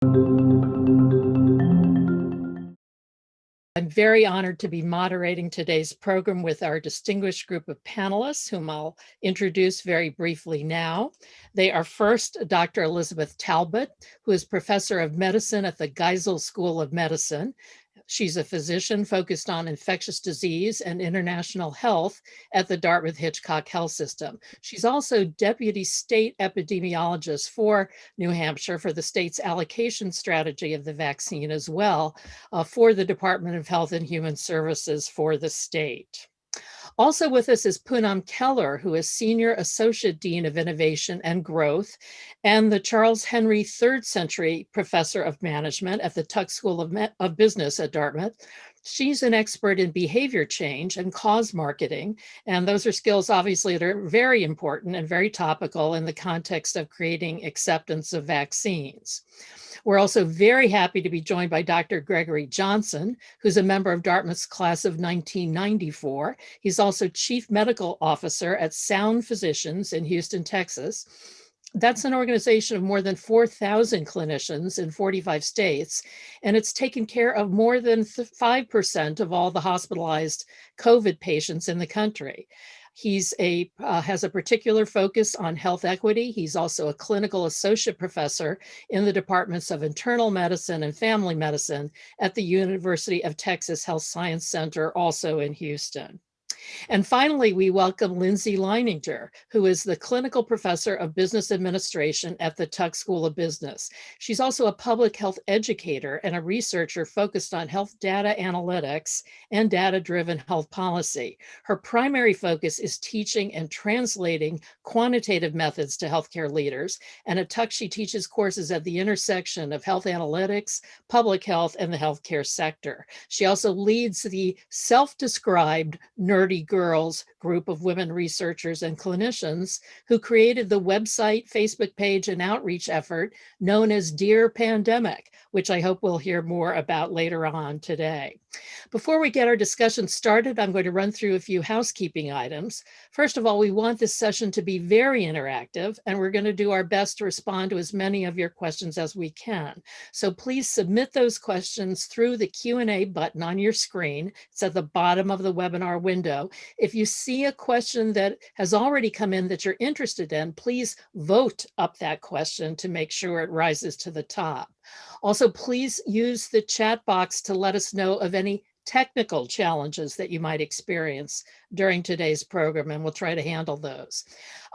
I'm very honored to be moderating today's program with our distinguished group of panelists, whom I'll introduce very briefly now. They are first Dr. Elizabeth Talbot, who is professor of medicine at the Geisel School of Medicine. She's a physician focused on infectious disease and international health at the Dartmouth Hitchcock Health System. She's also deputy state epidemiologist for New Hampshire for the state's allocation strategy of the vaccine as well, for the Department of Health and Human Services for the state. Also with us is Poonam Keller, who is Senior Associate Dean of Innovation and Growth and the Charles Henry Third Century Professor of Management at the Tuck School of Business at Dartmouth. She's an expert in behavior change and cause marketing, and those are skills obviously that are very important and very topical in the context of creating acceptance of vaccines. We're also very happy to be joined by Dr. Gregory Johnson, who's a member of Dartmouth's class of 1994. He's also Chief Medical Officer at Sound Physicians in Houston, Texas. That's an organization of more than 4,000 clinicians in 45 states, and it's taken care of more than 5% of all the hospitalized COVID patients in the country. He's has a particular focus on health equity. He's also a clinical associate professor in the departments of internal medicine and family medicine at the University of Texas Health Science Center, also in Houston. And finally, we welcome Lindsay Lininger, who is the clinical professor of business administration at the Tuck School of Business. She's also a public health educator and a researcher focused on health data analytics and data-driven health policy. Her primary focus is teaching and translating quantitative methods to healthcare leaders. And at Tuck, she teaches courses at the intersection of health analytics, public health, and the healthcare sector. She also leads the self-described Nerdy Girls group of women researchers and clinicians who created the website, Facebook page, and outreach effort known as Dear Pandemic, which I hope we'll hear more about later on today. Before we get our discussion started, I'm going to run through a few housekeeping items. First of all, we want this session to be very interactive, and we're going to do our best to respond to as many of your questions as we can. So please submit those questions through the Q&A button on your screen. It's at the bottom of the webinar window. If you see a question that has already come in that you're interested in, please vote up that question to make sure it rises to the top. Also, please use the chat box to let us know of any technical challenges that you might experience during today's program, and we'll try to handle those.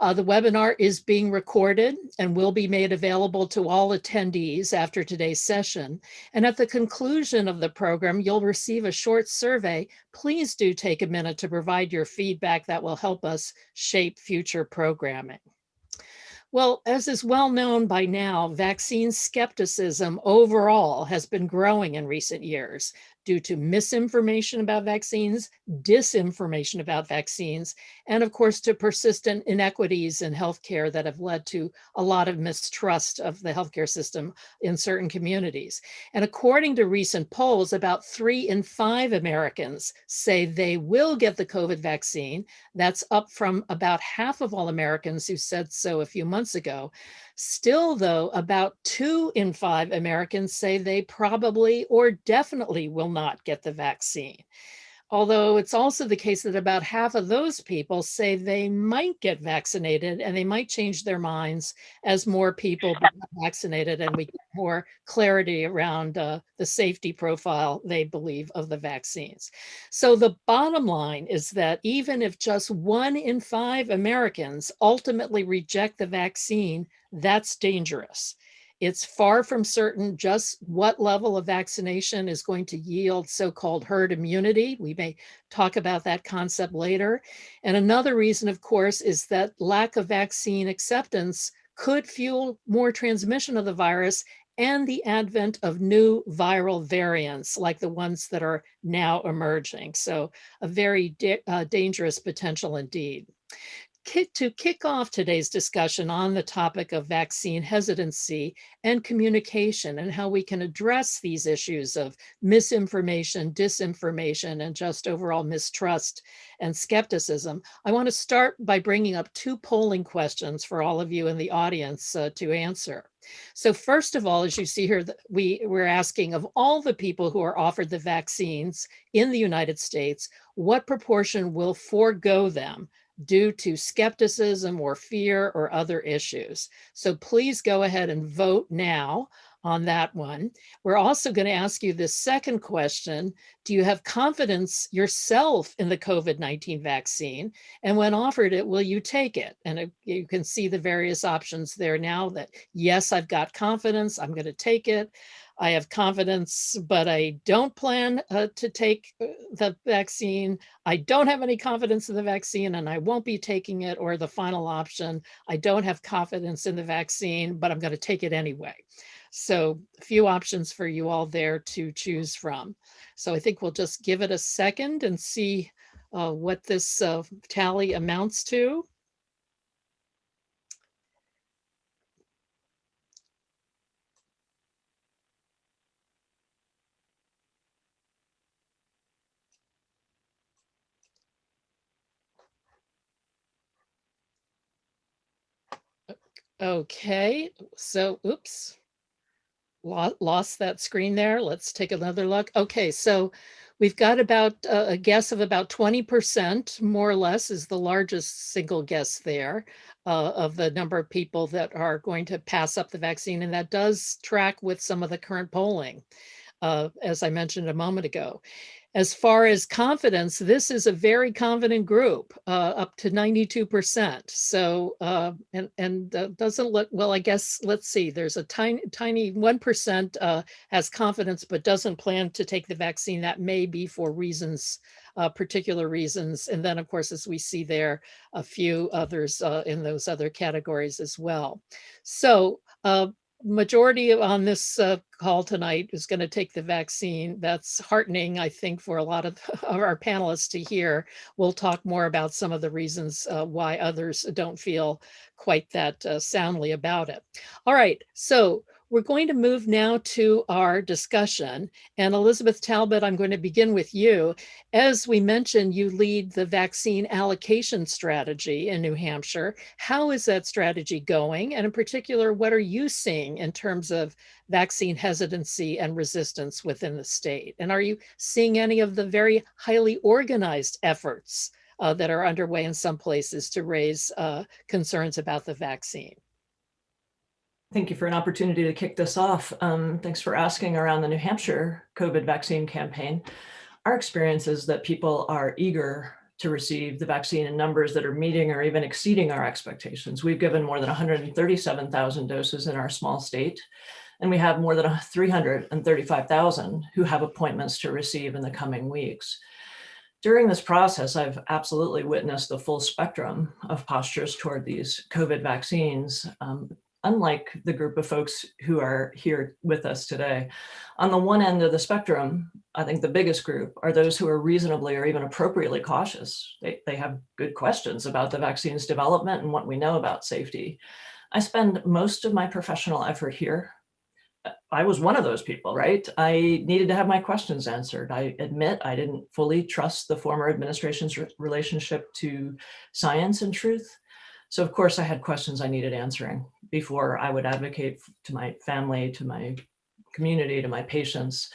The webinar is being recorded and will be made available to all attendees after today's session. And at the conclusion of the program, you'll receive a short survey. Please do take a minute to provide your feedback that will help us shape future programming. Well, as is well known by now, vaccine skepticism overall has been growing in recent years due to misinformation about vaccines, disinformation about vaccines, and of course to persistent inequities in healthcare that have led to a lot of mistrust of the healthcare system in certain communities. And according to recent polls, about 3 in 5 Americans say they will get the COVID vaccine. That's up from about half of all Americans who said so a few months ago. Still, though, about 2 in 5 Americans say they probably or definitely will not get the vaccine. Although it's also the case that about half of those people say they might get vaccinated and they might change their minds as more people become vaccinated and we get more clarity around the safety profile they believe of the vaccines. So the bottom line is that even if just 1 in 5 Americans ultimately reject the vaccine, that's dangerous. It's far from certain just what level of vaccination is going to yield so-called herd immunity. We may talk about that concept later. And another reason, of course, is that lack of vaccine acceptance could fuel more transmission of the virus and the advent of new viral variants like the ones that are now emerging. So a very dangerous potential indeed. to kick off today's discussion on the topic of vaccine hesitancy and communication and how we can address these issues of misinformation, disinformation, and just overall mistrust and skepticism, I want to start by bringing up two polling questions for all of you in the audience to answer. So first of all, as you see here, we're asking of all the people who are offered the vaccines in the United States, what proportion will forego them due to skepticism or fear or other issues? So please go ahead and vote now on that one. We're also going to ask you this second question. Do you have confidence yourself in the COVID-19 vaccine? And when offered it, will you take it? And you can see the various options there now that, yes, I've got confidence, I'm going to take it. I have confidence, but I don't plan to take the vaccine. I don't have any confidence in the vaccine and I won't be taking it. Or the final option, I don't have confidence in the vaccine, but I'm going to take it anyway. So a few options for you all there to choose from. So I think we'll just give it a second and see what this tally amounts to. Okay, so oops. Lost that screen there. Let's take another look. Okay, so we've got about a guess of about 20%, more or less, is the largest single guess there of the number of people that are going to pass up the vaccine. And that does track with some of the current polling, as I mentioned a moment ago. As far as confidence, this is a very confident group, up to 92%. So, doesn't look, well, I guess, let's see, there's a tiny 1% has confidence, but doesn't plan to take the vaccine. That may be for reasons, particular reasons. And then, of course, as we see there, a few others in those other categories as well. So, majority on this call tonight is going to take the vaccine. That's heartening, I think, for a lot of our panelists to hear. We'll talk more about some of the reasons why others don't feel quite that soundly about it. All right, so we're going to move now to our discussion. And Elizabeth Talbot, I'm going to begin with you. As we mentioned, you lead the vaccine allocation strategy in New Hampshire. How is that strategy going? And in particular, what are you seeing in terms of vaccine hesitancy and resistance within the state? And are you seeing any of the very highly organized efforts that are underway in some places to raise concerns about the vaccine? Thank you for an opportunity to kick this off. Thanks for asking around the New Hampshire COVID vaccine campaign. Our experience is that people are eager to receive the vaccine in numbers that are meeting or even exceeding our expectations. We've given more than 137,000 doses in our small state, and we have more than 335,000 who have appointments to receive in the coming weeks. During this process, I've absolutely witnessed the full spectrum of postures toward these COVID vaccines. Unlike the group of folks who are here with us today. On the one end of the spectrum, I think the biggest group are those who are reasonably or even appropriately cautious. They have good questions about the vaccine's development and what we know about safety. I spend most of my professional effort here. I was one of those people, right? I needed to have my questions answered. I admit I didn't fully trust the former administration's relationship to science and truth. So of course I had questions I needed answering before I would advocate to my family, to my community, to my patients.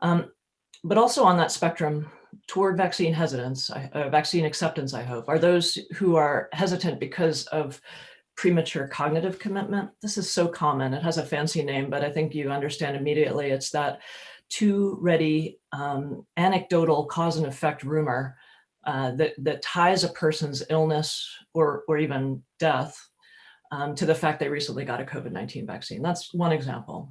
But also on that spectrum toward vaccine hesitance, vaccine acceptance, I hope, are those who are hesitant because of premature cognitive commitment. This is so common. It has a fancy name, but I think you understand immediately. It's that too ready anecdotal cause and effect rumor that ties a person's illness or even death to the fact they recently got a COVID-19 vaccine. That's one example.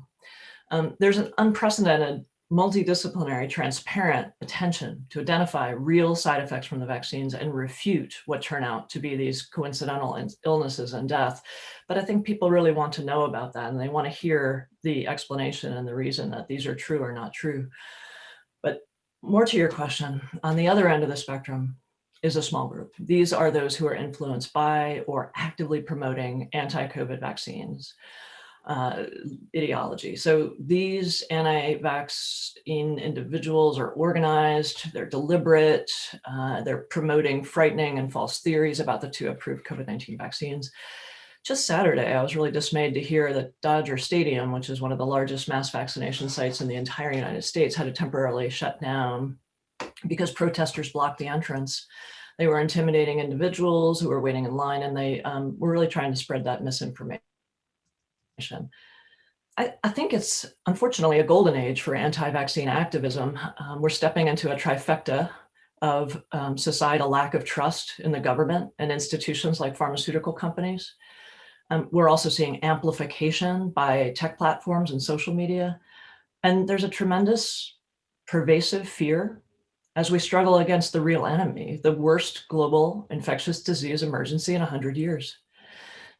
There's an unprecedented multidisciplinary, transparent attention to identify real side effects from the vaccines and refute what turn out to be these coincidental illnesses and death. But I think people really want to know about that, and they want to hear the explanation and the reason that these are true or not true. But more to your question, on the other end of the spectrum, is a small group. These are those who are influenced by or actively promoting anti-COVID vaccines ideology. So these anti-vaccine individuals are organized, they're deliberate, they're promoting frightening and false theories about the two approved COVID-19 vaccines. Just Saturday, I was really dismayed to hear that Dodger Stadium, which is one of the largest mass vaccination sites in the entire United States, had to temporarily shut down because protesters blocked the entrance. They were intimidating individuals who were waiting in line, and they were really trying to spread that misinformation. I think it's unfortunately a golden age for anti-vaccine activism. We're stepping into a trifecta of societal lack of trust in the government and institutions like pharmaceutical companies. We're also seeing amplification by tech platforms and social media. And there's a tremendous pervasive fear as we struggle against the real enemy, the worst global infectious disease emergency in 100 years.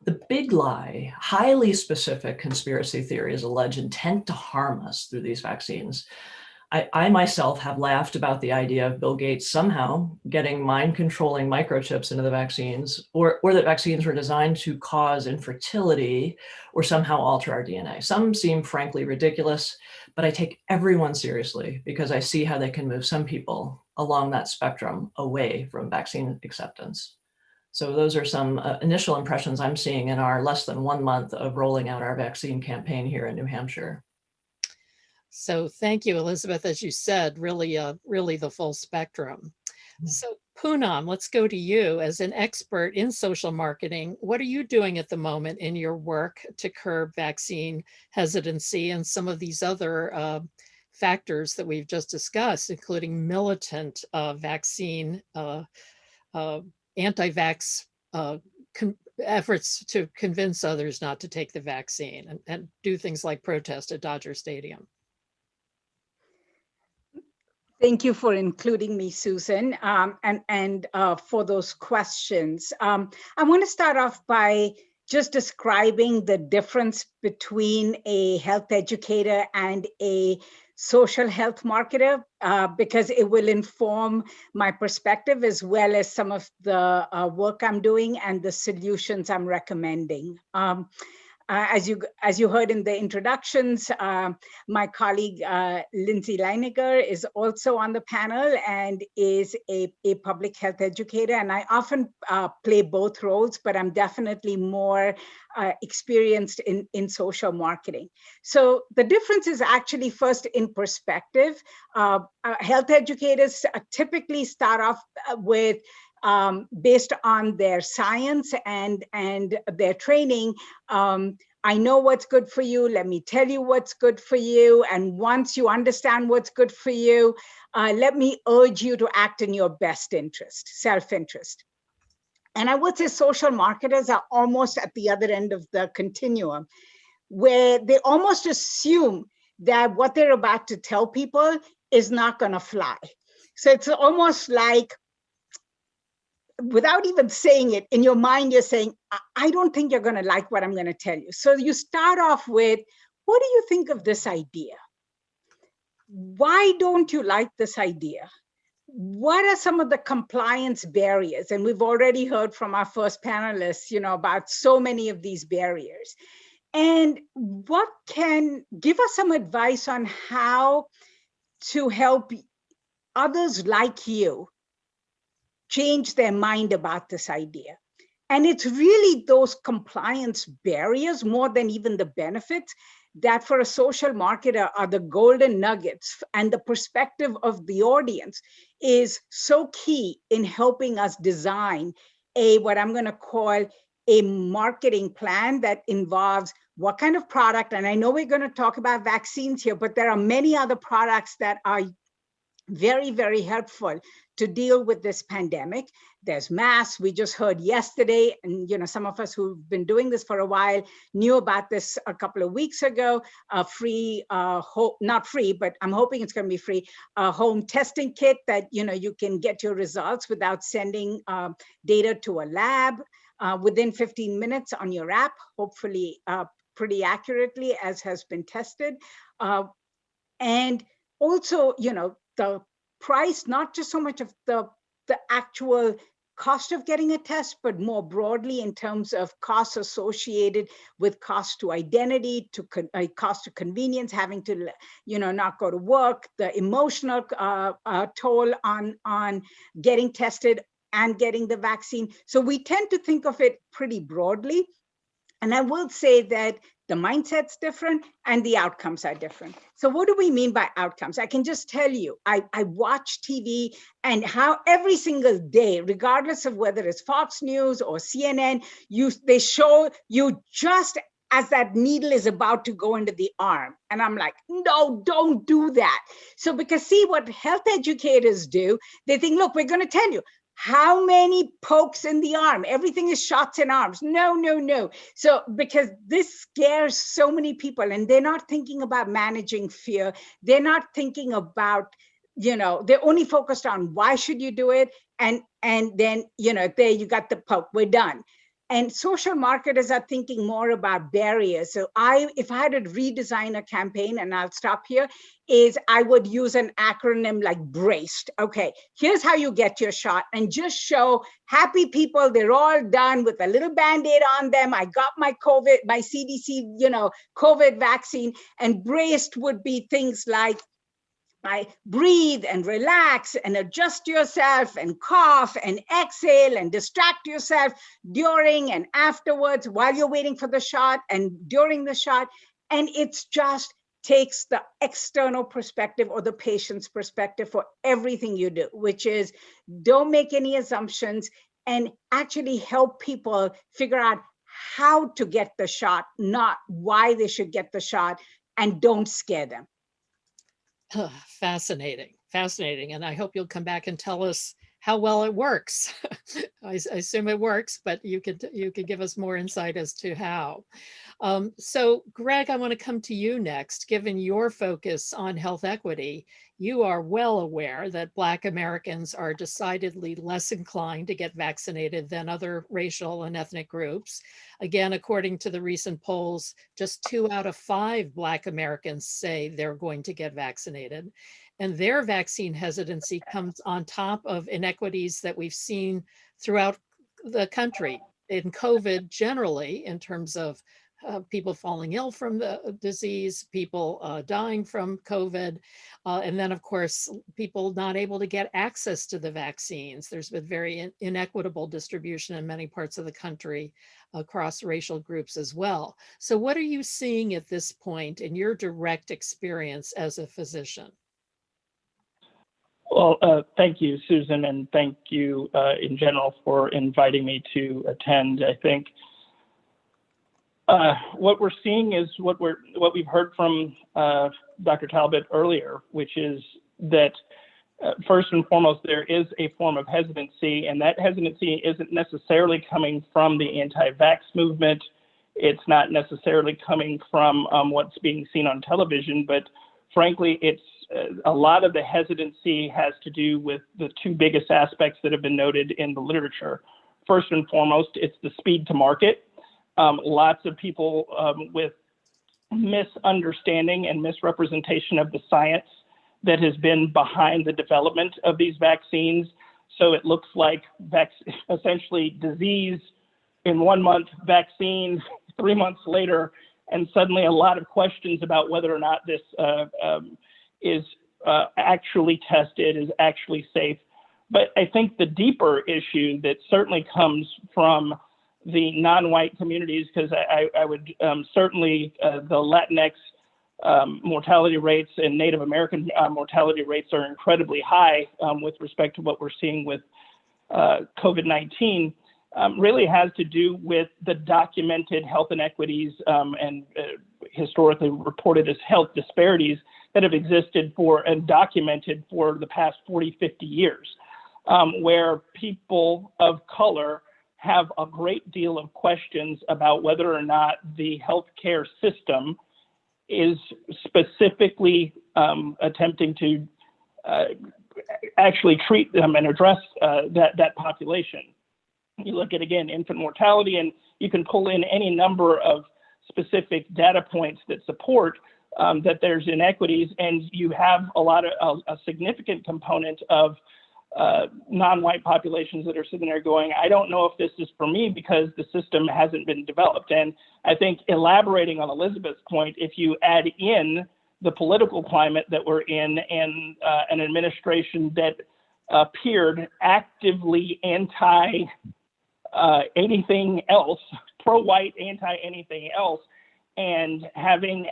The big lie, highly specific conspiracy theories allege intent to harm us through these vaccines. I myself have laughed about the idea of Bill Gates somehow getting mind-controlling microchips into the vaccines, or that vaccines were designed to cause infertility or somehow alter our DNA. Some seem frankly ridiculous, but I take everyone seriously because I see how they can move some people along that spectrum away from vaccine acceptance. So those are some initial impressions I'm seeing in our less than 1 month of rolling out our vaccine campaign here in New Hampshire. So thank you, Elizabeth. As you said, really the full spectrum. So Poonam, let's go to you. As an expert in social marketing, what are you doing at the moment in your work to curb vaccine hesitancy and some of these other factors that we've just discussed, including militant vaccine, anti-vax efforts to convince others not to take the vaccine and do things like protest at Dodger Stadium? Thank you for including me, Susan, and for those questions. I want to start off by just describing the difference between a health educator and a social health marketer, because it will inform my perspective as well as some of the work I'm doing and the solutions I'm recommending. As you heard in the introductions, my colleague Lindsay Lininger is also on the panel and is a public health educator. And I often play both roles, but I'm definitely more experienced in social marketing. So the difference is actually first in perspective. Health educators typically start off with based on their science and their training. I know what's good for you. Let me tell you what's good for you. And once you understand what's good for you, let me urge you to act in your best interest, self-interest. And I would say social marketers are almost at the other end of the continuum, where they almost assume that what they're about to tell people is not going to fly. So it's almost like, without even saying it, in your mind, you're saying, I don't think you're going to like what I'm going to tell you. So you start off with, what do you think of this idea? Why don't you like this idea? What are some of the compliance barriers? And we've already heard from our first panelists, about so many of these barriers. And what can give us some advice on how to help others like you change their mind about this idea? And it's really those compliance barriers more than even the benefits that for a social marketer are the golden nuggets, and the perspective of the audience is so key in helping us design what I'm going to call a marketing plan that involves what kind of product. And I know we're going to talk about vaccines here, but there are many other products that are very, very helpful to deal with this pandemic. There's masks. We just heard yesterday, and some of us who've been doing this for a while knew about this a couple of weeks ago. Free, not free, but I'm hoping it's going to be free, home testing kit that you can get your results without sending data to a lab within 15 minutes on your app, hopefully pretty accurately, as has been tested. And also, the price, not just so much of the the actual cost of getting a test, but more broadly in terms of costs associated with cost to identity, to cost to convenience, having to, not go to work, the emotional toll on getting tested and getting the vaccine. So we tend to think of it pretty broadly. And I will say that the mindset's different and the outcomes are different. So what do we mean by outcomes? I can just tell you, I watch TV, and how every single day, regardless of whether it's Fox News or CNN, they show you just as that needle is about to go into the arm. And I'm like, no, don't do that. So because see what health educators do, they think, look, we're going to tell you, how many pokes in the arm? Everything is shots in arms. No, no, no. So because this scares so many people, and they're not thinking about managing fear. They're not thinking about, they're only focused on why should you do it? And then, there you got the poke, we're done. And social marketers are thinking more about barriers. So if I had to redesign a campaign, and I'll stop here, is I would use an acronym like BRACED. Okay, here's how you get your shot, and just show happy people, they're all done with a little Band-Aid on them. I got my CDC, COVID vaccine. And BRACED would be things like, breathe and relax and adjust yourself and cough and exhale and distract yourself during and afterwards, while you're waiting for the shot and during the shot. And it's just takes the external perspective or the patient's perspective for everything you do, which is don't make any assumptions and actually help people figure out how to get the shot, not why they should get the shot, and don't scare them. Fascinating, fascinating. And I hope you'll come back and tell us how well it works. I assume it works, but you could give us more insight as to how. So Greg, I want to come to you next. Given your focus on health equity, you are well aware that Black Americans are decidedly less inclined to get vaccinated than other racial and ethnic groups. Again, according to the recent polls, just 2 out of 5 Black Americans say they're going to get vaccinated. And their vaccine hesitancy comes on top of inequities that we've seen throughout the country in COVID generally, in terms of people falling ill from the disease, people dying from COVID, and then of course, people not able to get access to the vaccines. There's been very inequitable distribution in many parts of the country across racial groups as well. So what are you seeing at this point in your direct experience as a physician? Well, thank you, Susan, and thank you in general for inviting me to attend. I think what we're seeing is what we've heard from Dr. Talbot earlier, which is that first and foremost, there is a form of hesitancy, and that hesitancy isn't necessarily coming from the anti-vax movement. It's not necessarily coming from what's being seen on television, but frankly, it's a lot of the hesitancy has to do with the 2 biggest aspects that have been noted in the literature. First and foremost, it's the speed to market. Lots of people with misunderstanding and misrepresentation of the science that has been behind the development of these vaccines. So it looks like essentially disease in 1 month, vaccine 3 months later, and suddenly a lot of questions about whether or not this is actually tested, is actually safe. But I think the deeper issue that certainly comes from the non-white communities, because I would certainly the Latinx mortality rates and Native American mortality rates are incredibly high with respect to what we're seeing with COVID-19, really has to do with the documented health inequities and historically reported as health disparities that have existed for and documented for the past 40, 50 years, where people of color have a great deal of questions about whether or not the healthcare system is specifically attempting to actually treat them and address that population. You look at, again, infant mortality, and you can pull in any number of specific data points that support that there's inequities, and you have a significant component of non-white populations that are sitting there going, I don't know if this is for me because the system hasn't been developed. And I think elaborating on Elizabeth's point, if you add in the political climate that we're in and an administration that appeared actively anti anything else, pro-white, anti-anything else, and having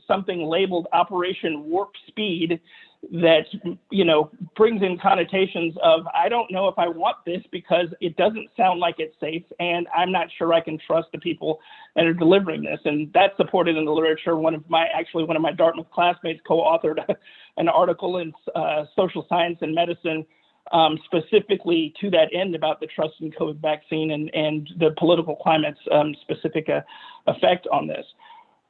something labeled Operation Warp Speed that, you know, brings in connotations of, I don't know if I want this because it doesn't sound like it's safe, and I'm not sure I can trust the people that are delivering this. And that's supported in the literature. One of my Dartmouth classmates co-authored an article in Social Science and Medicine specifically to that end about the trust in COVID vaccine and the political climate's specific effect on this.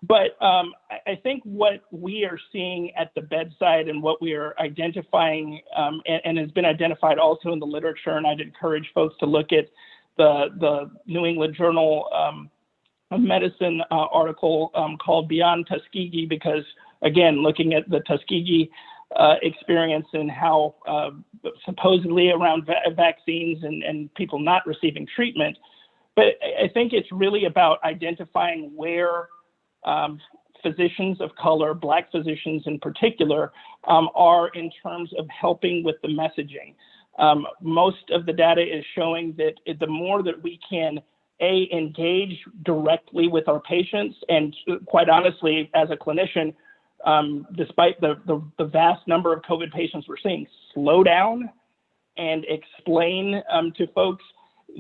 But I think what we are seeing at the bedside and what we are identifying and has been identified also in the literature, and I'd encourage folks to look at the New England Journal of Medicine article called Beyond Tuskegee, because again, looking at the Tuskegee experience and how supposedly around vaccines and people not receiving treatment. But I think it's really about identifying where physicians of color, Black physicians in particular, are in terms of helping with the messaging. Most of the data is showing that the more that we can engage directly with our patients, and quite honestly, as a clinician, despite the vast number of COVID patients we're seeing, slow down and explain to folks,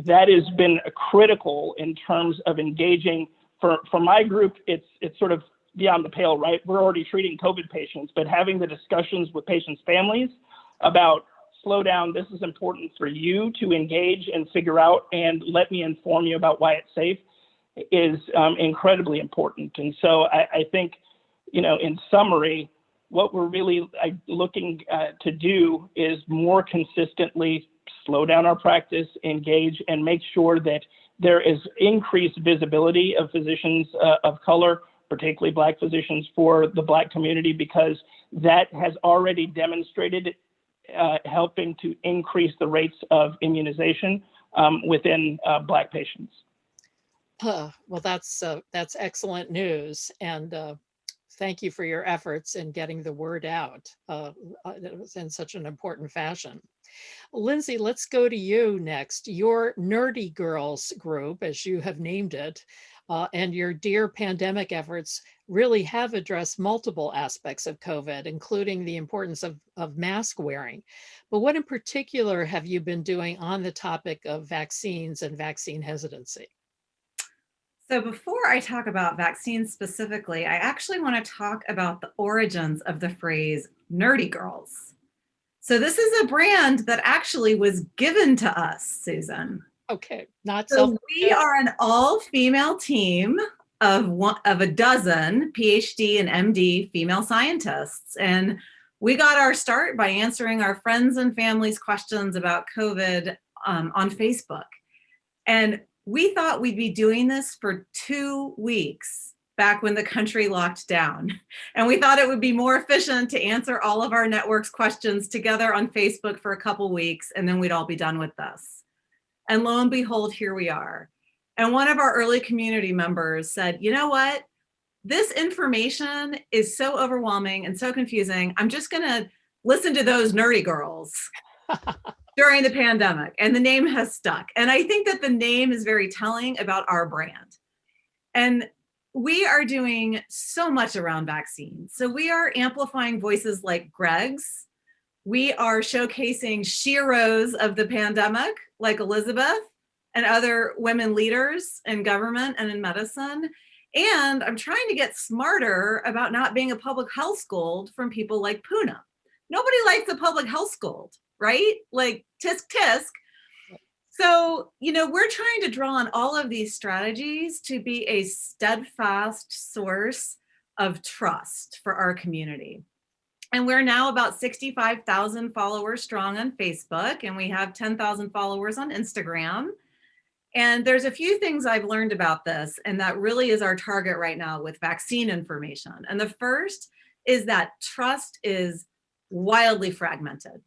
that has been critical in terms of engaging. For my group, it's sort of beyond the pale, right? We're already treating COVID patients, but having the discussions with patients' families about slow down, this is important for you to engage and figure out, and let me inform you about why it's safe, is incredibly important. And so I think, you know, in summary, what we're really looking to do is more consistently slow down our practice, engage, and make sure that there is increased visibility of physicians of color, particularly Black physicians, for the Black community, because that has already demonstrated helping to increase the rates of immunization within Black patients. Well, that's excellent news, and thank you for your efforts in getting the word out in such an important fashion. Lindsay, let's go to you next. Your Nerdy Girls group, as you have named it, and your Dear Pandemic efforts really have addressed multiple aspects of COVID, including the importance of mask wearing. But what in particular have you been doing on the topic of vaccines and vaccine hesitancy? So before I talk about vaccines specifically, I actually want to talk about the origins of the phrase Nerdy Girls. So this is a brand that actually was given to us, Susan. Okay, not so we are an all-female team of a dozen PhD and MD female scientists. And we got our start by answering our friends and family's questions about COVID on Facebook. And we thought we'd be doing this for 2 weeks back when the country locked down. And we thought it would be more efficient to answer all of our network's questions together on Facebook for a couple weeks, and then we'd all be done with this. And lo and behold, here we are. And one of our early community members said, you know what? This information is so overwhelming and so confusing. I'm just gonna listen to those nerdy girls during the pandemic. And the name has stuck. And I think that the name is very telling about our brand. And we are doing so much around vaccines. So we are amplifying voices like Greg's. We are showcasing sheroes of the pandemic, like Elizabeth and other women leaders in government and in medicine. And I'm trying to get smarter about not being a public health scold from people like Poonam. Nobody likes a public health scold, right? Like tisk tisk. So, you know, we're trying to draw on all of these strategies to be a steadfast source of trust for our community. And we're now about 65,000 followers strong on Facebook, and we have 10,000 followers on Instagram. And there's a few things I've learned about this, and that really is our target right now with vaccine information. And the first is that trust is wildly fragmented.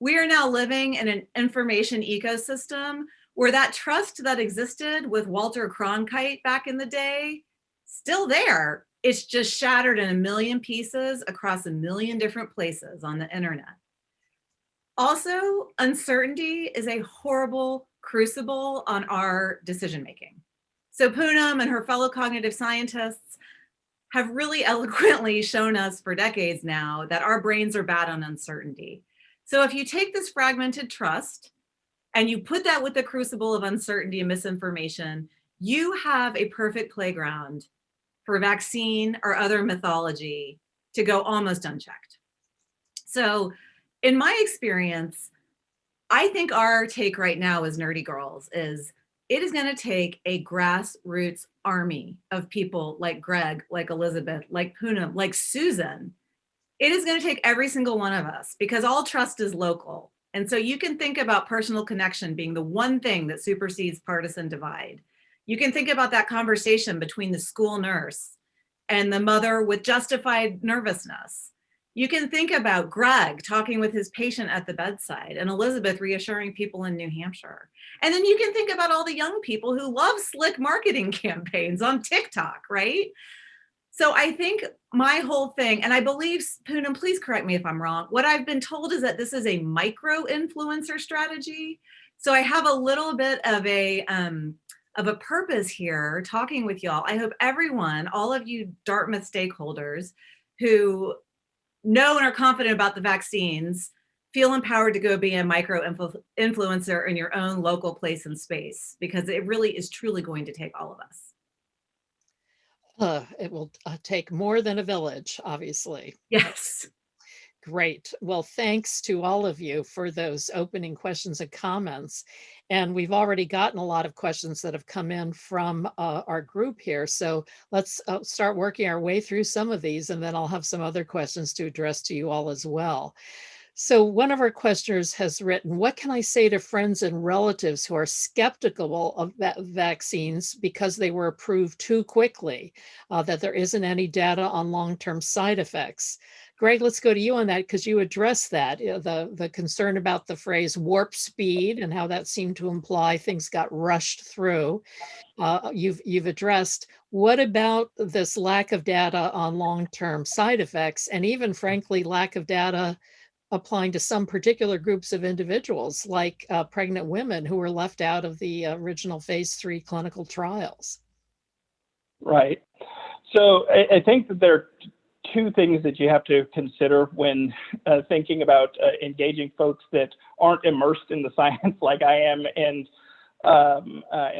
We are now living in an information ecosystem where that trust that existed with Walter Cronkite back in the day, still there. It's just shattered in a million pieces across a million different places on the internet. Also, uncertainty is a horrible crucible on our decision-making. So Poonam and her fellow cognitive scientists have really eloquently shown us for decades now that our brains are bad on uncertainty. So if you take this fragmented trust and you put that with the crucible of uncertainty and misinformation, you have a perfect playground for vaccine or other mythology to go almost unchecked. So in my experience, I think our take right now as nerdy girls is it is going to take a grassroots army of people like Greg, like Elizabeth, like Poonam, like Susan. It is going to take every single one of us because all trust is local. And so you can think about personal connection being the one thing that supersedes partisan divide. You can think about that conversation between the school nurse and the mother with justified nervousness. You can think about Greg talking with his patient at the bedside and Elizabeth reassuring people in New Hampshire. And then you can think about all the young people who love slick marketing campaigns on TikTok, right? So I think my whole thing, and I believe, Poonam, please correct me if I'm wrong, what I've been told is that this is a micro influencer strategy. So I have a little bit of a purpose here talking with y'all. I hope everyone, all of you Dartmouth stakeholders who know and are confident about the vaccines, feel empowered to go be a micro influencer in your own local place and space, because it really is truly going to take all of us. It will take more than a village, obviously. Yes. Great. Well, thanks to all of you for those opening questions and comments. And we've already gotten a lot of questions that have come in from our group here. So let's start working our way through some of these, and then I'll have some other questions to address to you all as well. So one of our questioners has written, what can I say to friends and relatives who are skeptical of vaccines because they were approved too quickly, that there isn't any data on long-term side effects? Greg, let's go to you on that because you addressed that, the concern about the phrase warp speed and how that seemed to imply things got rushed through. You've addressed, what about this lack of data on long-term side effects and even frankly, lack of data applying to some particular groups of individuals like pregnant women who were left out of the original phase 3 clinical trials? Right. So I think that there are two things that you have to consider when thinking about engaging folks that aren't immersed in the science like I am and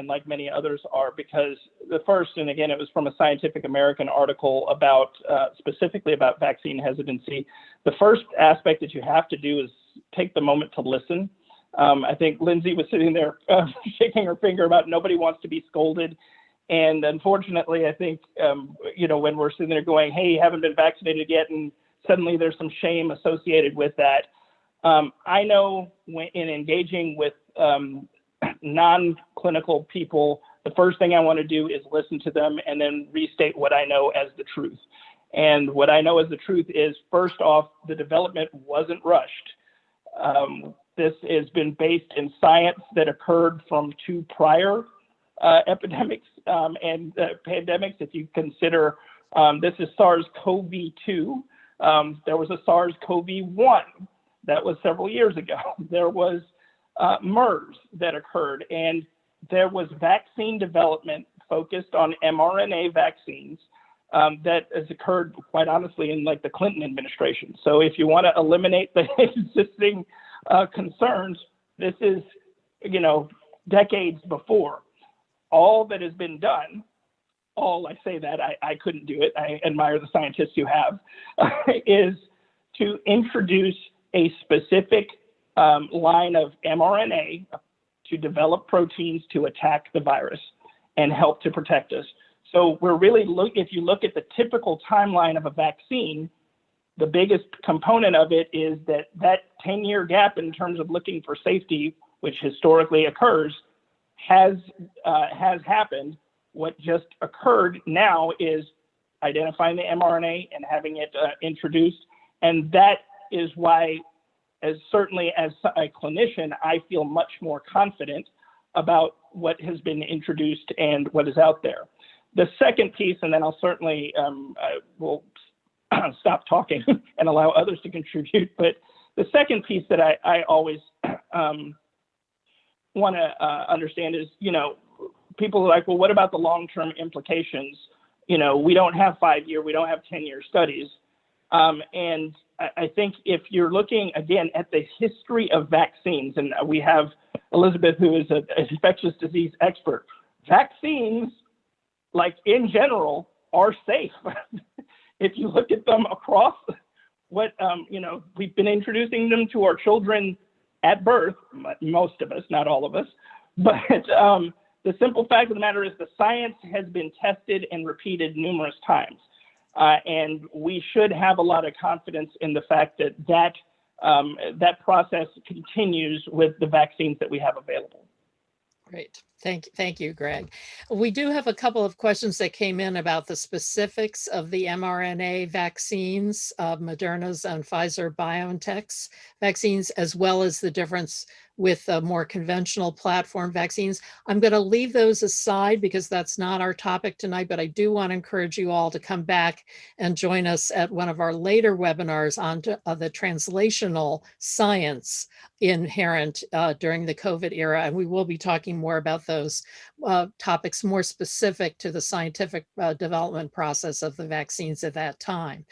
like many others are, because the first, and again, it was from a Scientific American article about specifically about vaccine hesitancy. The first aspect that you have to do is take the moment to listen. I think Lindsay was sitting there shaking her finger about nobody wants to be scolded. And unfortunately, I think, when we're sitting there going, hey, you haven't been vaccinated yet, and suddenly there's some shame associated with that. I know in engaging with non-clinical people, the first thing I want to do is listen to them and then restate what I know as the truth. And what I know as the truth is, first off, the development wasn't rushed. This has been based in science that occurred from 2 prior epidemics and pandemics. If you consider this is SARS-CoV-2, there was a SARS-CoV-1 that was several years ago. There was MERS that occurred, and there was vaccine development focused on mRNA vaccines that has occurred, quite honestly, in like the Clinton administration. So if you want to eliminate the existing concerns, this is, decades before. All that has been done, I say that, I couldn't do it, I admire the scientists who have, is to introduce a specific line of mRNA to develop proteins to attack the virus and help to protect us. So we're really, if you look at the typical timeline of a vaccine, the biggest component of it is that 10-year gap in terms of looking for safety, which historically occurs, has happened. What just occurred now is identifying the mRNA and having it introduced. And that is why certainly as a clinician, I feel much more confident about what has been introduced and what is out there. The second piece, and then I'll certainly will stop talking and allow others to contribute, but the second piece that I always want to understand is, people are like, well, what about the long-term implications? We don't have 5-year, we don't have 10-year studies. And I think if you're looking, again, at the history of vaccines, and we have Elizabeth, who is an infectious disease expert, vaccines, like in general, are safe. If you look at them across what, we've been introducing them to our children at birth, most of us, not all of us, but the simple fact of the matter is the science has been tested and repeated numerous times. And we should have a lot of confidence in the fact that that process continues with the vaccines that we have available. Great. Thank you, Greg. We do have a couple of questions that came in about the specifics of the mRNA vaccines, Moderna's and Pfizer BioNTech's vaccines, as well as the difference with more conventional platform vaccines. I'm going to leave those aside because that's not our topic tonight, but I do want to encourage you all to come back and join us at one of our later webinars on the translational science inherent during the COVID era. And we will be talking more about those topics more specific to the scientific development process of the vaccines at that time.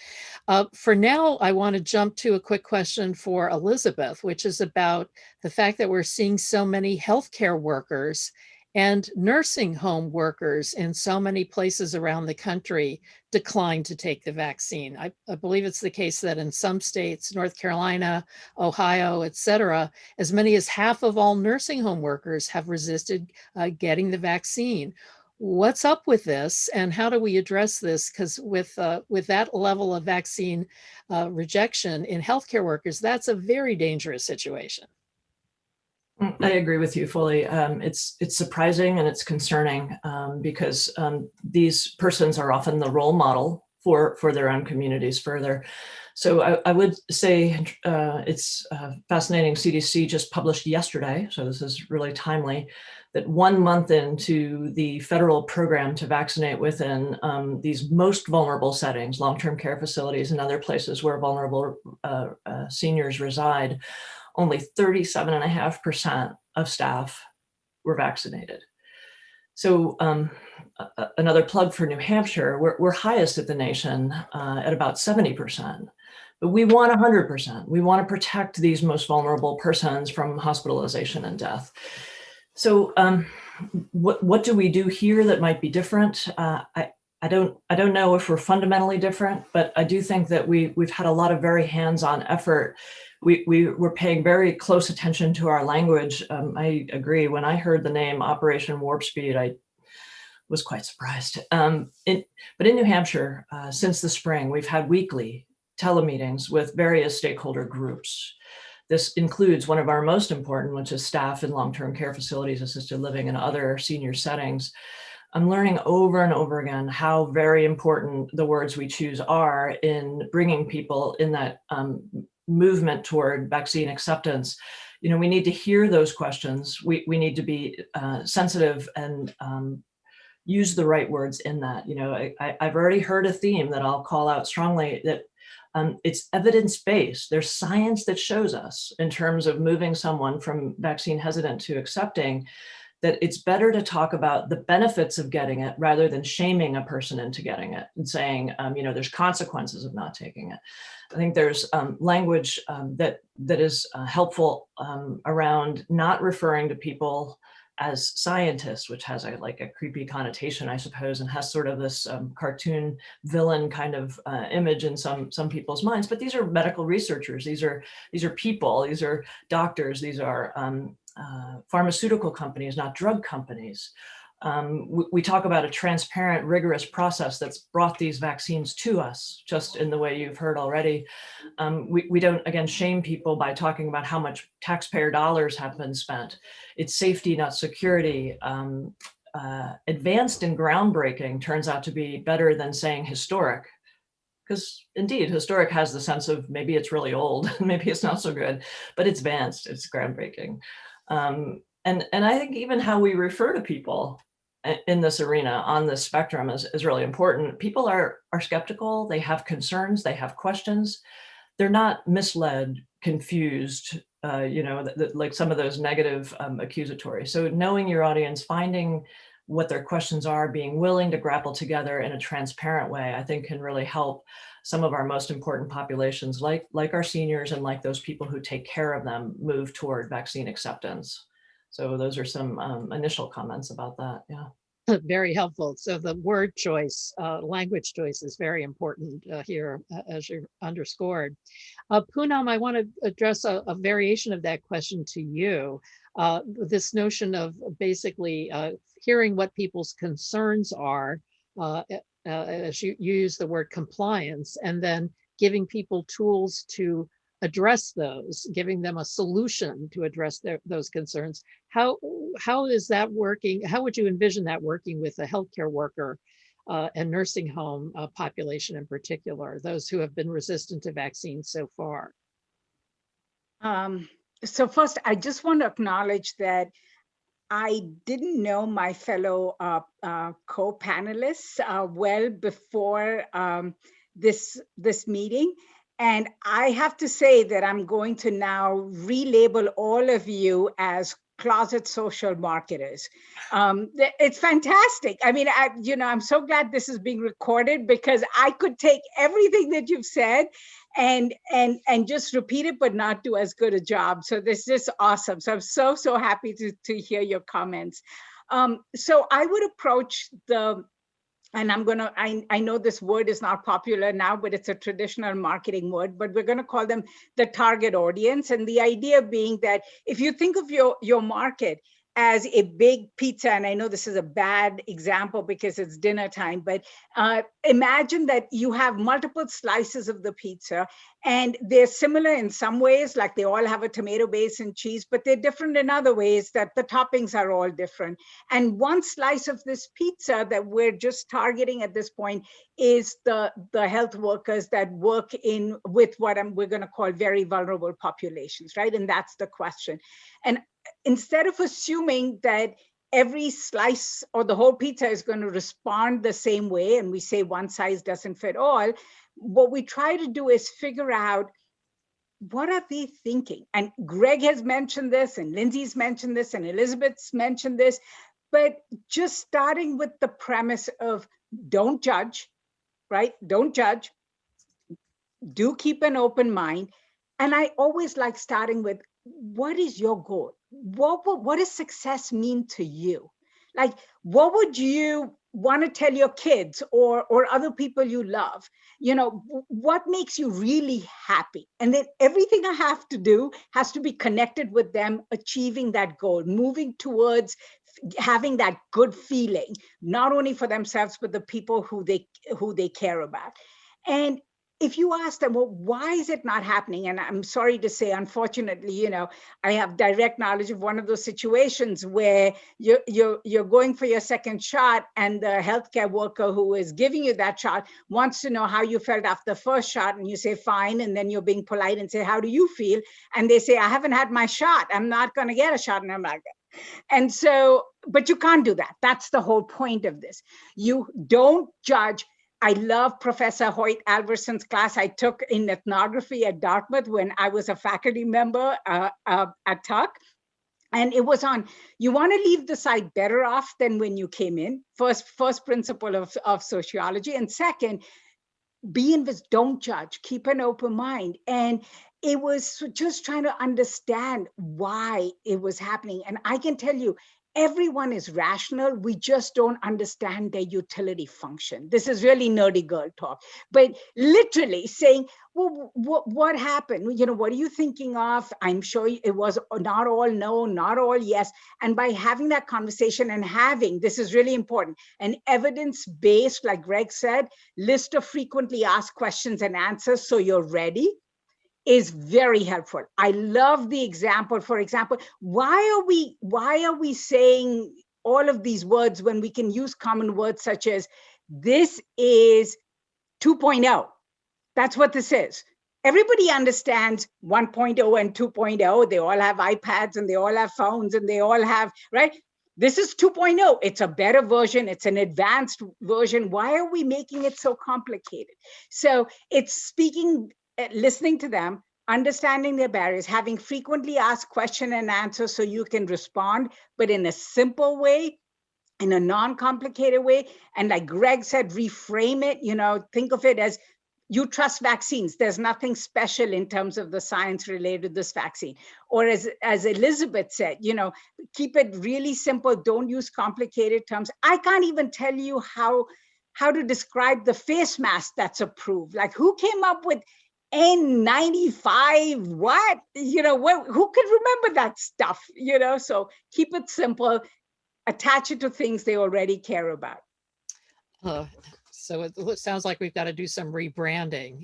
For now, I want to jump to a quick question for Elizabeth, which is about the fact that we're seeing so many healthcare workers and nursing home workers in so many places around the country decline to take the vaccine. I believe it's the case that in some states, North Carolina, Ohio, et cetera, as many as half of all nursing home workers have resisted getting the vaccine. What's up with this and how do we address this? Because with that level of vaccine rejection in healthcare workers, that's a very dangerous situation. I agree with you fully. It's surprising and it's concerning because these persons are often the role model for their own communities further. So I would say it's fascinating. CDC just published yesterday, so this is really timely, that 1 month into the federal program to vaccinate within these most vulnerable settings, long-term care facilities and other places where vulnerable seniors reside, only 37.5% of staff were vaccinated. So another plug for New Hampshire, we're highest at the nation at about 70%, but we want 100%. We want to protect these most vulnerable persons from hospitalization and death. So what do we do here that might be different? I don't know if we're fundamentally different, but I do think that we've had a lot of very hands-on effort. We're paying very close attention to our language. I agree. When I heard the name Operation Warp Speed, I was quite surprised. But in New Hampshire, since the spring, we've had weekly telemeetings with various stakeholder groups. This includes one of our most important, which is staff in long-term care facilities, assisted living, and other senior settings. I'm learning over and over again how very important the words we choose are in bringing people in that movement toward vaccine acceptance. We need to hear those questions. We need to be sensitive and use the right words in that. I've already heard a theme that I'll call out strongly, that it's evidence-based. There's science that shows us in terms of moving someone from vaccine hesitant to accepting, that it's better to talk about the benefits of getting it rather than shaming a person into getting it and saying, there's consequences of not taking it. I think there's language that is helpful around not referring to people as scientists, which has a creepy connotation, I suppose, and has sort of this cartoon villain kind of image in some people's minds. But these are medical researchers. These are people. These are doctors. These are pharmaceutical companies, not drug companies. We talk about a transparent, rigorous process that's brought these vaccines to us, just in the way you've heard already. We don't, again, shame people by talking about how much taxpayer dollars have been spent. It's safety, not security. Advanced and groundbreaking turns out to be better than saying historic. because indeed, historic has the sense of maybe it's really old, maybe it's not so good, but it's advanced, it's groundbreaking. And I think even how we refer to people in this arena on this spectrum is really important. People are skeptical, they have concerns, they have questions. They're not misled, confused, like some of those negative accusatory. So knowing your audience, finding what their questions are, being willing to grapple together in a transparent way, I think can really help some of our most important populations, like our seniors and like those people who take care of them, move toward vaccine acceptance. So those are some initial comments about that. Yeah. Very helpful. So the word choice, language choice is very important here, as you underscored. Poonam, I want to address a variation of that question to you. This notion of basically hearing what people's concerns are, as you use the word compliance, and then giving people tools to address those, giving them a solution to address those concerns. How is that working? How would you envision that working with a healthcare worker and nursing home population in particular, those who have been resistant to vaccines so far? So first, I just want to acknowledge that I didn't know my fellow co-panelists well before this meeting. And I have to say that I'm going to now relabel all of you as closet social marketers. It's fantastic. I mean, I'm so glad this is being recorded, because I could take everything that you've said and just repeat it, but not do as good a job. So this is awesome. So I'm so happy to hear your comments. So I would approach and I know this word is not popular now, but it's a traditional marketing word, but we're going to call them the target audience. And the idea being that if you think of your market as a big pizza, and I know this is a bad example because it's dinner time, but imagine that you have multiple slices of the pizza, and they're similar in some ways, like they all have a tomato base and cheese, but they're different in other ways, that the toppings are all different. And one slice of this pizza that we're just targeting at this point is the health workers that work with what we're going to call very vulnerable populations, right? And that's the question. And instead of assuming that every slice or the whole pizza is going to respond the same way, and we say one size doesn't fit all, what we try to do is figure out, what are they thinking? And Greg has mentioned this, and Lindsay's mentioned this, and Elizabeth's mentioned this, but just starting with the premise of don't judge, right? Don't judge. Do keep an open mind. And I always like starting with, what is your goal? What does success mean to you? Like, what would you want to tell your kids or other people you love? What makes you really happy? And then everything I have to do has to be connected with them achieving that goal, moving towards having that good feeling, not only for themselves, but the people who they care about. And if you ask them, well, why is it not happening? And I'm sorry to say, unfortunately, I have direct knowledge of one of those situations where you're going for your second shot, and the healthcare worker who is giving you that shot wants to know how you felt after the first shot, and you say, fine. And then you're being polite and say, how do you feel? And they say, I haven't had my shot. I'm not going to get a shot. And I'm like, and so, but you can't do that. That's the whole point of this. You don't judge. I love Professor Hoyt Alverson's class I took in ethnography at Dartmouth when I was a faculty member at Tuck. And it was on, you want to leave the site better off than when you came in. First principle of sociology. And second, don't judge, keep an open mind. And it was just trying to understand why it was happening. And I can tell you, everyone is rational. We just don't understand their utility function. This is really nerdy girl talk, but literally saying, well, what happened? What are you thinking of? I'm sure it was not all no, not all yes. And by having that conversation and this is really important, an evidence-based, like Greg said, list of frequently asked questions and answers so you're ready, is very helpful. I love the example. For example, why are we saying all of these words when we can use common words such as, this is 2.0, That's what this is. Everybody understands 1.0 and 2.0. They all have iPads and they all have phones and they all have, right? This is 2.0. It's a better version. It's an advanced version. Why are we making it so complicated? So it's speaking, listening to them, understanding their barriers, having frequently asked question and answer so you can respond, but in a simple way, in a non-complicated way. And like Greg said, reframe it, think of it as, you trust vaccines. There's nothing special in terms of the science related to this vaccine. Or as Elizabeth said, keep it really simple. Don't use complicated terms. I can't even tell you how to describe the face mask that's approved. Like, who came up with N95? What? Who could remember that stuff? So keep it simple. Attach it to things they already care about. So it sounds like we've got to do some rebranding.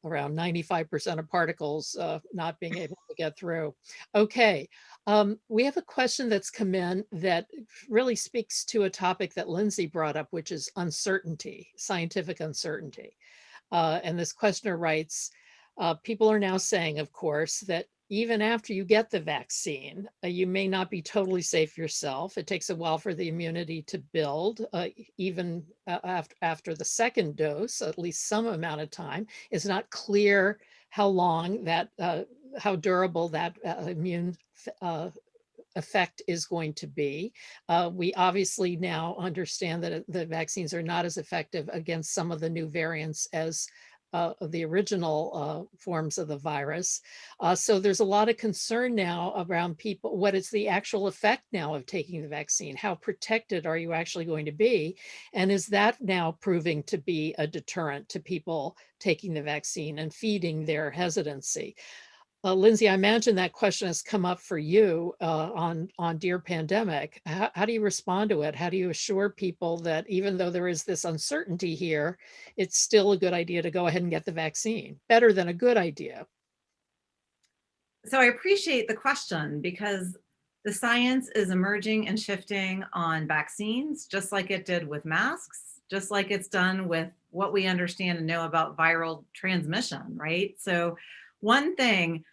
Around 95% of particles not being able to get through. Okay, we have a question that's come in that really speaks to a topic that Lindsay brought up, which is uncertainty, scientific uncertainty. And this questioner writes, people are now saying, of course, that even after you get the vaccine, you may not be totally safe yourself. It takes a while for the immunity to build, even after the second dose, at least some amount of time. It's not clear how long that, how durable that immune effect is going to be. We obviously now understand that the vaccines are not as effective against some of the new variants as the original forms of the virus. So there's a lot of concern now around people, what is the actual effect now of taking the vaccine? How protected are you actually going to be? And is that now proving to be a deterrent to people taking the vaccine and feeding their hesitancy? Lindsay, I imagine that question has come up for you on Dear Pandemic. How do you respond to it? How do you assure people that even though there is this uncertainty here, it's still a good idea to go ahead and get the vaccine? Better than a good idea. So I appreciate the question, because the science is emerging and shifting on vaccines, just like it did with masks, just like it's done with what we understand and know about viral transmission, right? So one thing,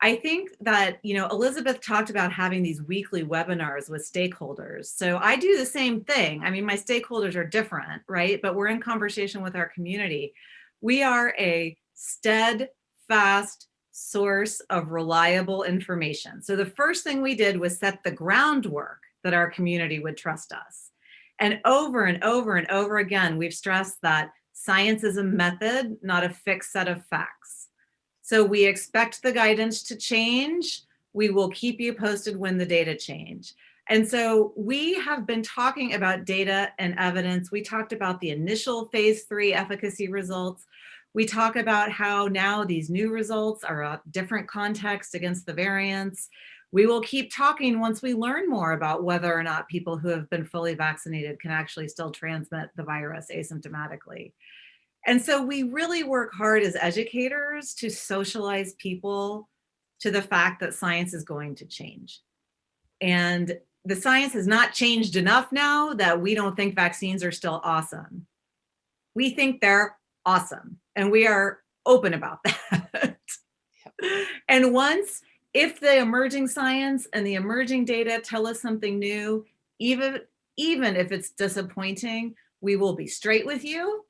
I think that, Elizabeth talked about having these weekly webinars with stakeholders. So I do the same thing. I mean, my stakeholders are different, right? But we're in conversation with our community. We are a steadfast source of reliable information. So the first thing we did was set the groundwork that our community would trust us. And over and over and over again, we've stressed that science is a method, not a fixed set of facts. So we expect the guidance to change. We will keep you posted when the data change. And so we have been talking about data and evidence. We talked about the initial phase 3 efficacy results. We talk about how now these new results are a different context against the variants. We will keep talking once we learn more about whether or not people who have been fully vaccinated can actually still transmit the virus asymptomatically. And so we really work hard as educators to socialize people to the fact that science is going to change. And the science has not changed enough now that we don't think vaccines are still awesome. We think they're awesome, and we are open about that. And if the emerging science and the emerging data tell us something new, even if it's disappointing, we will be straight with you.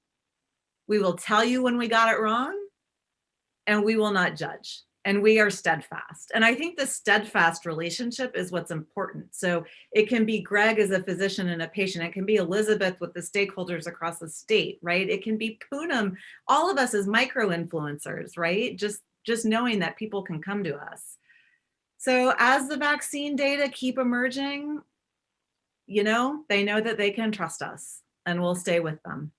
We will tell you when we got it wrong, and we will not judge. And we are steadfast. And I think the steadfast relationship is what's important. So it can be Greg as a physician and a patient. It can be Elizabeth with the stakeholders across the state, right? It can be Poonam, all of us as micro-influencers, right? Just knowing that people can come to us. So as the vaccine data keep emerging, they know that they can trust us, and we'll stay with them.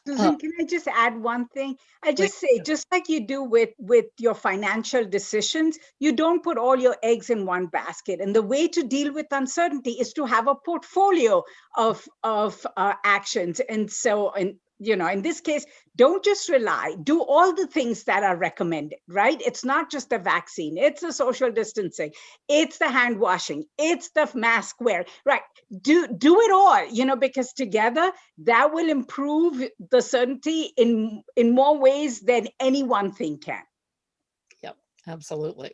Susan, can I just add one thing? I just say, just like you do with your financial decisions, you don't put all your eggs in one basket. And the way to deal with uncertainty is to have a portfolio of actions. And so, In this case, don't just rely, do all the things that are recommended, right? It's not just the vaccine, it's the social distancing, it's the hand washing, it's the mask wear, right? Do it all, because together that will improve the certainty in more ways than any one thing can. Yep, absolutely.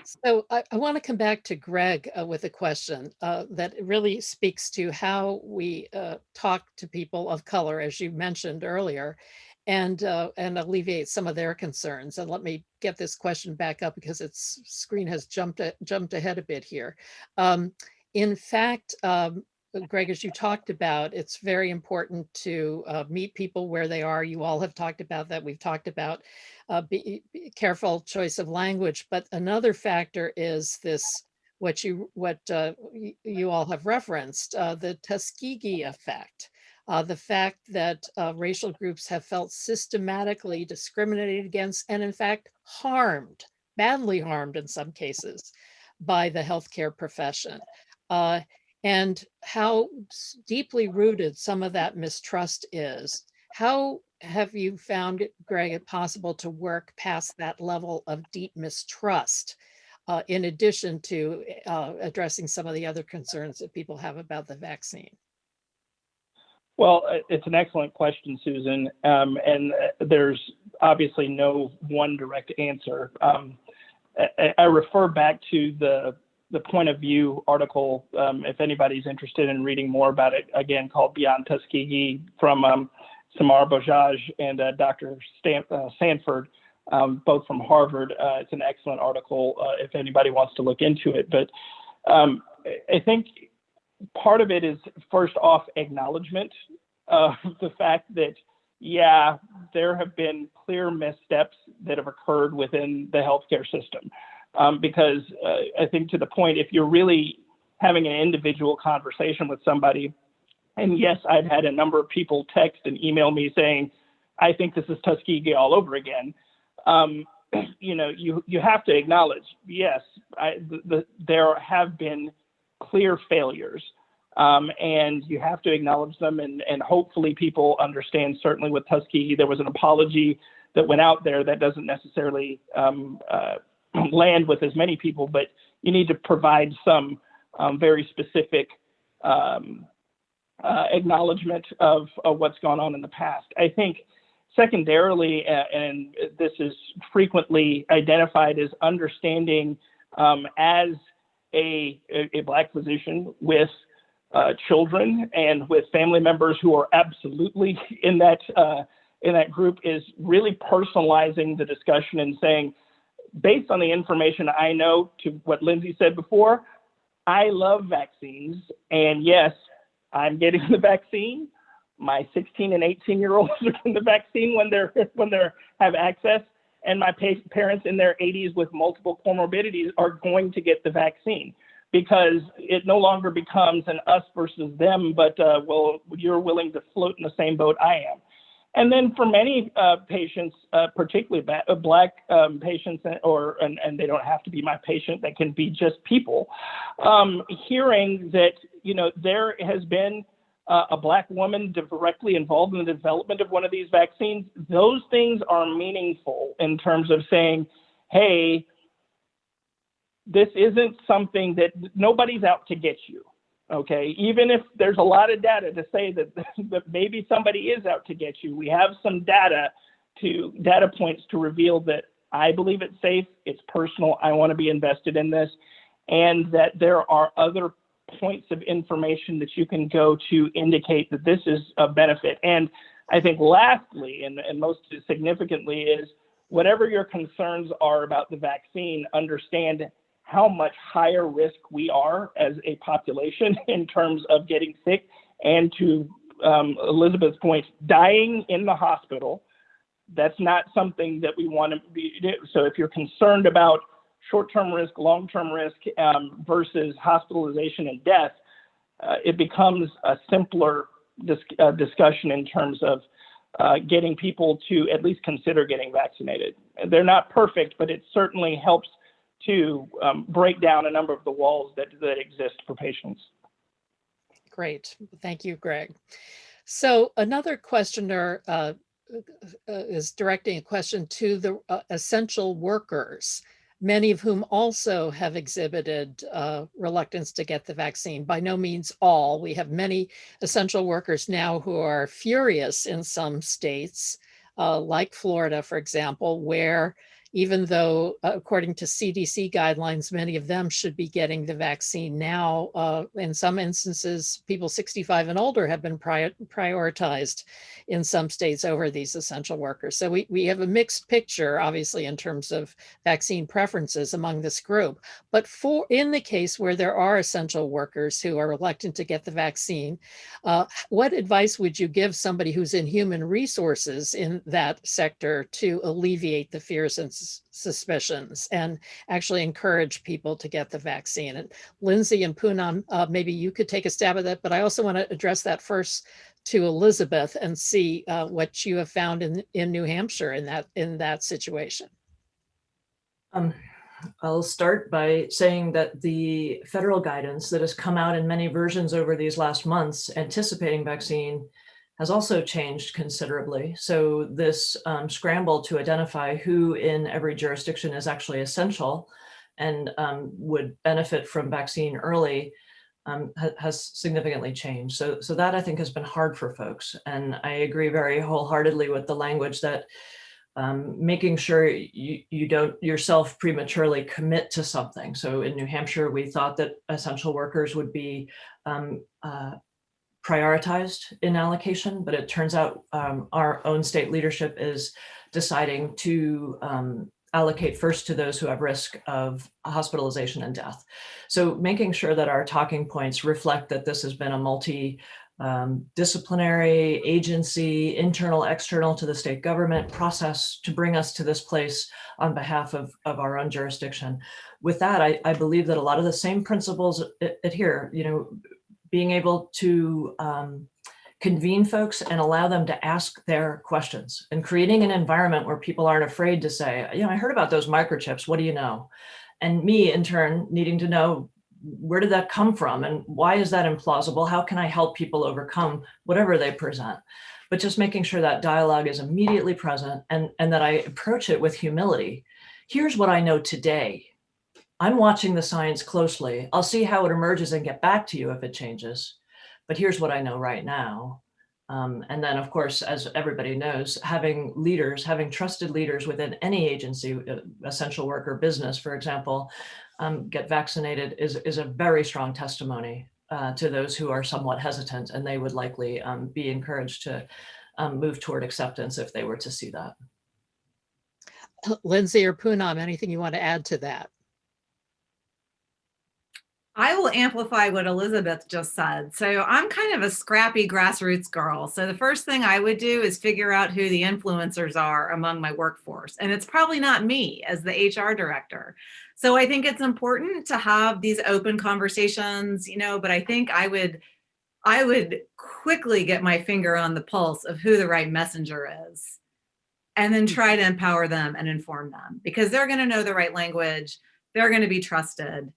So I want to come back to Greg with a question that really speaks to how we talk to people of color, as you mentioned earlier, and alleviate some of their concerns. And let me get this question back up because its screen has jumped ahead a bit here. In fact, Greg, as you talked about, it's very important to meet people where they are. You all have talked about that. We've talked about be careful choice of language. But another factor is this, what you all have referenced, the Tuskegee Effect. The fact that racial groups have felt systematically discriminated against and in fact harmed, badly harmed in some cases, by the healthcare profession. And how deeply rooted some of that mistrust is. How have you found it, Greg, it possible to work past that level of deep mistrust, in addition to addressing some of the other concerns that people have about the vaccine? Well, it's an excellent question, Susan, and there's obviously no one direct answer. I refer back to the point of view article, if anybody's interested in reading more about it, again, called Beyond Tuskegee, from Samar Bajaj and Dr. Sanford, both from Harvard. It's an excellent article if anybody wants to look into it. But I think part of it is, first off, acknowledgement of the fact that, yeah, there have been clear missteps that have occurred within the healthcare system. Because I think, to the point, if you're really having an individual conversation with somebody, and yes, I've had a number of people text and email me saying, I think this is Tuskegee all over again. You have to acknowledge, yes, there have been clear failures, and you have to acknowledge them, and hopefully people understand. Certainly with Tuskegee, there was an apology that went out there that doesn't necessarily land with as many people, but you need to provide some very specific acknowledgement of what's gone on in the past. I think secondarily, and this is frequently identified as understanding, as a Black physician with children and with family members who are absolutely in that group, is really personalizing the discussion and saying, based on the information I know, to what Lindsay said before, I love vaccines, and yes, I'm getting the vaccine. My 16 and 18-year-olds are getting the vaccine when they have access, and my parents in their 80s with multiple comorbidities are going to get the vaccine, because it no longer becomes an us versus them, but well, you're willing to float in the same boat I am. And then for many patients, particularly Black patients, and they don't have to be my patient, they can be just people, hearing that, there has been a Black woman directly involved in the development of one of these vaccines, those things are meaningful in terms of saying, hey, this isn't something that nobody's out to get you. Okay, even if there's a lot of data to say that maybe somebody is out to get you, we have some data points to reveal that I believe it's safe, it's personal, I want to be invested in this, and that there are other points of information that you can go to indicate that this is a benefit. And I think lastly, and most significantly, is whatever your concerns are about the vaccine, understand how much higher risk we are as a population in terms of getting sick, and, to Elizabeth's point, dying in the hospital. That's not something that we want to be. So if you're concerned about short-term risk, long-term risk versus hospitalization and death, it becomes a simpler discussion in terms of getting people to at least consider getting vaccinated. They're not perfect, but it certainly helps to break down a number of the walls that exist for patients. Great. Thank you, Greg. So another questioner is directing a question to the essential workers, many of whom also have exhibited reluctance to get the vaccine. By no means all. We have many essential workers now who are furious in some states, like Florida, for example, where even though, according to CDC guidelines, many of them should be getting the vaccine now. In some instances, people 65 and older have been prioritized in some states over these essential workers. So we have a mixed picture, obviously, in terms of vaccine preferences among this group. But in the case where there are essential workers who are reluctant to get the vaccine, what advice would you give somebody who's in human resources in that sector to alleviate the fears and suspicions and actually encourage people to get the vaccine? And Lindsay and Poonam, maybe you could take a stab at that, but I also want to address that first to Elizabeth and see what you have found in New Hampshire in that situation. I'll start by saying that the federal guidance that has come out in many versions over these last months anticipating vaccine has also changed considerably. So this scramble to identify who in every jurisdiction is actually essential and would benefit from vaccine early has significantly changed. So that I think has been hard for folks. And I agree very wholeheartedly with the language that making sure you don't yourself prematurely commit to something. So in New Hampshire, we thought that essential workers would be prioritized in allocation, but it turns out our own state leadership is deciding to allocate first to those who have risk of hospitalization and death. So making sure that our talking points reflect that this has been a multi-disciplinary agency, internal, external to the state government process to bring us to this place on behalf of our own jurisdiction. With that, I believe that a lot of the same principles adhere, being able to convene folks and allow them to ask their questions and creating an environment where people aren't afraid to say, I heard about those microchips, what do you know? And me in turn needing to know, where did that come from? And why is that implausible? How can I help people overcome whatever they present? But just making sure that dialogue is immediately present and that I approach it with humility. Here's what I know today. I'm watching the science closely. I'll see how it emerges and get back to you if it changes. But here's what I know right now. And then, of course, as everybody knows, having trusted leaders within any agency, essential worker business, for example, get vaccinated is a very strong testimony to those who are somewhat hesitant, and they would likely be encouraged to move toward acceptance if they were to see that. Lindsay or Poonam, anything you want to add to that? I will amplify what Elizabeth just said. So I'm kind of a scrappy grassroots girl. So the first thing I would do is figure out who the influencers are among my workforce. And it's probably not me as the HR director. So I think it's important to have these open conversations, but I think I would quickly get my finger on the pulse of who the right messenger is and then try to empower them and inform them because they're going to know the right language. They're going to be trusted.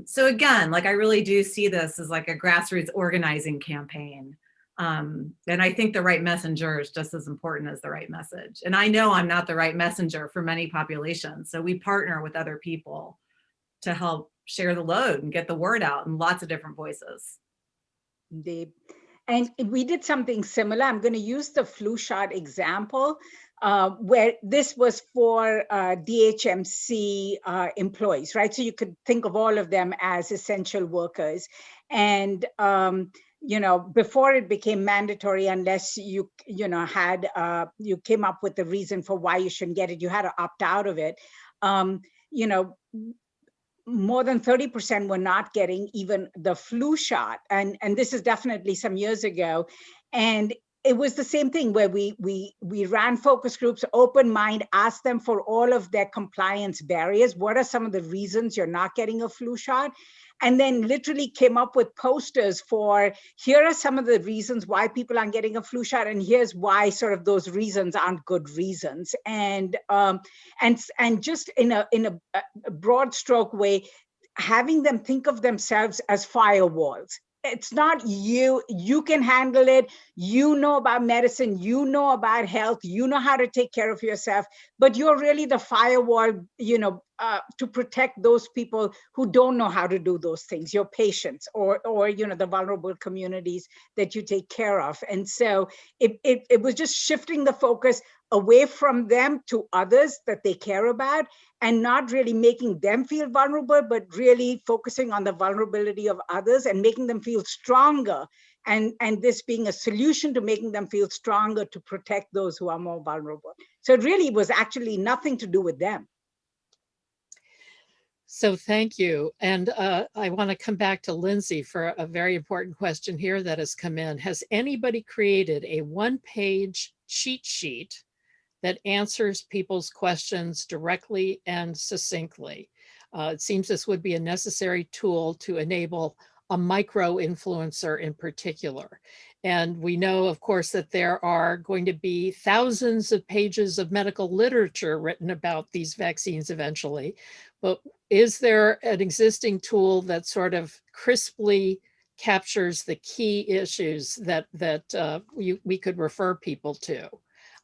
So again, I really do see this as like a grassroots organizing campaign. And I think the right messenger is just as important as the right message. And I know I'm not the right messenger for many populations. So we partner with other people to help share the load and get the word out in lots of different voices. Indeed. And we did something similar. I'm going to use the flu shot example. Where this was for DHMC employees, right? So you could think of all of them as essential workers. And, before it became mandatory, unless you came up with the reason for why you shouldn't get it, you had to opt out of it. More than 30% were not getting even the flu shot. And this is definitely some years ago. And it was the same thing where we ran focus groups, open mind, asked them for all of their compliance barriers. What are some of the reasons you're not getting a flu shot? And then literally came up with posters for, here are some of the reasons why people aren't getting a flu shot, and here's why sort of those reasons aren't good reasons. And just in a broad stroke way, having them think of themselves as firewalls. it's not you. You can handle it. You know about medicine. You know about health. You know how to take care of yourself. But you're really the firewall, to protect those people who don't know how to do those things. Your patients, or the vulnerable communities that you take care of. And so it was just shifting the focus away from them to others that they care about, and not really making them feel vulnerable, but really focusing on the vulnerability of others and making them feel stronger. And this being a solution to making them feel stronger to protect those who are more vulnerable. So it really was actually nothing to do with them. So thank you. And I want to come back to Lindsay for a very important question here that has come in. Has anybody created a one-page cheat sheet that answers people's questions directly and succinctly? It seems this would be a necessary tool to enable a micro-influencer in particular. And we know, of course, that there are going to be thousands of pages of medical literature written about these vaccines eventually. But is there an existing tool that sort of crisply captures the key issues that we could refer people to?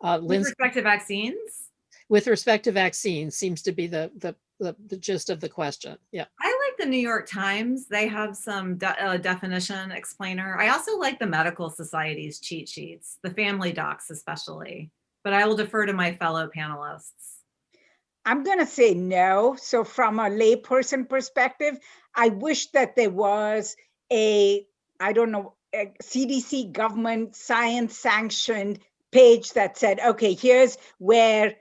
With respect to vaccines? With respect to vaccines seems to be the gist of the question. Yeah. I like the New York Times. They have some definition explainer. I also like the medical society's cheat sheets, the family docs especially, but I will defer to my fellow panelists. I'm going to say no. So from a layperson perspective, I wish that there was a CDC government science sanctioned page that said, okay, here's where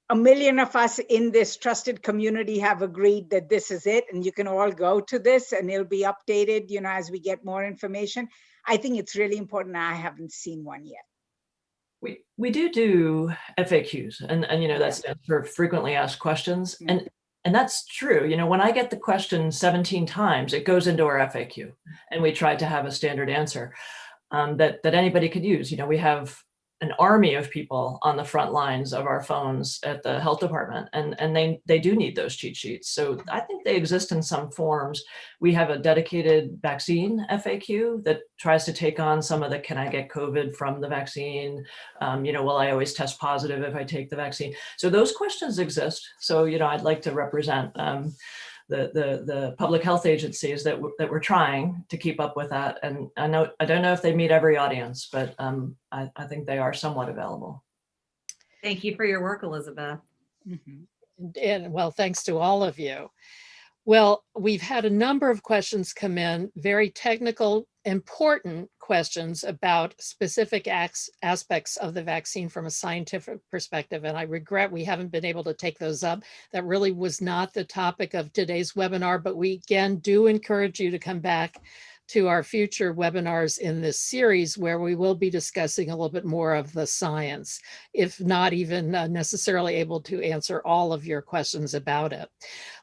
1 million of us in this trusted community have agreed that this is it, and you can all go to this and it'll be updated, as we get more information. I think it's really important. I haven't seen one yet. We do FAQs, and that stands for frequently asked questions. And that's true. When I get the question 17 times, it goes into our FAQ, and we try to have a standard answer that anybody could use. We have an army of people on the front lines of our phones at the health department, and they do need those cheat sheets. So I think they exist in some forms. We have a dedicated vaccine FAQ that tries to take on some of the, can I get COVID from the vaccine? Will I always test positive if I take the vaccine? So those questions exist. So, I'd like to represent the public health agencies that we're trying to keep up with that. And I don't know if they meet every audience, but I think they are somewhat available. Thank you for your work, Elizabeth. Mm-hmm. And well, thanks to all of you. Well, we've had a number of questions come in, very technical, important questions about specific aspects of the vaccine from a scientific perspective. And I regret we haven't been able to take those up. That really was not the topic of today's webinar, but we again do encourage you to come back to our future webinars in this series, where we will be discussing a little bit more of the science, if not even necessarily able to answer all of your questions about it.